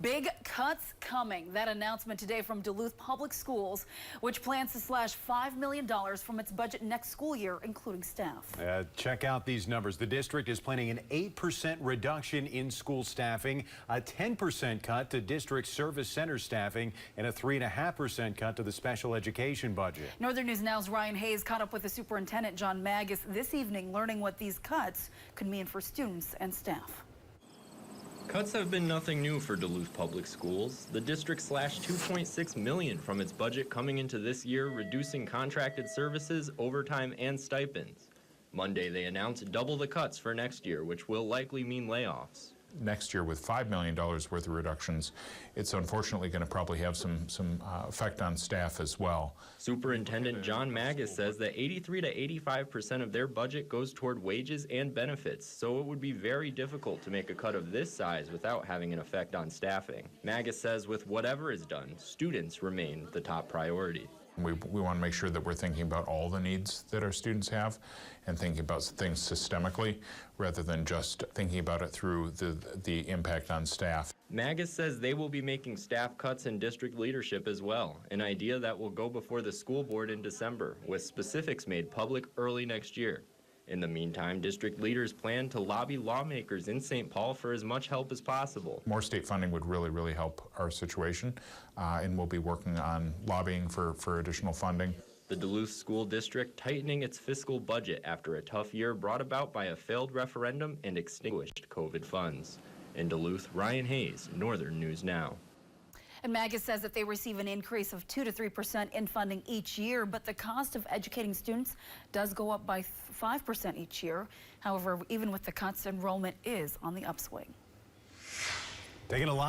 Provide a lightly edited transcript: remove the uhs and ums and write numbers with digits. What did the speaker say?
Big cuts coming. That announcement today from Duluth Public Schools, which plans to slash $5 million from its budget next school year, including staff. Check out these numbers. The district is planning an 8% reduction in school staffing, a 10% cut to district service center staffing, and a 3.5% cut to the special education budget. Northern News Now's Ryan Hayes caught up with the superintendent, John Magus, this evening, learning what these cuts could mean for students and staff. Cuts have been nothing new for Duluth Public Schools. The district slashed $2.6 million from its budget coming into this year, reducing contracted services, overtime, and stipends. Monday, they announced double the cuts for next year, which will likely mean layoffs. Next year, with $5 million worth of reductions, it's unfortunately going to probably have some effect on staff as well. Superintendent John Magus says that 83 to 85% of their budget goes toward wages and benefits, so it would be very difficult to make a cut of this size without having an effect on staffing. Magus says with whatever is done, students remain the top priority. We want to make sure that we're thinking about all the needs that our students have and thinking about things systemically rather than just thinking about it through the impact on staff. Magus says they will be making staff cuts in district leadership as well, an idea that will go before the school board in December, with specifics made public early next year. In the meantime, district leaders plan to lobby lawmakers in St. Paul for as much help as possible. More state funding would really help our situation, and we'll be working on lobbying for additional funding. The Duluth School District tightening its fiscal budget after a tough year brought about by a failed referendum and extinguished COVID funds. In Duluth, Ryan Hayes, Northern News Now. And Magus says that they receive an increase of 2 to 3% in funding each year, but the cost of educating students does go up by 5% each year. However, even with the cuts, enrollment is on the upswing. Taking a line.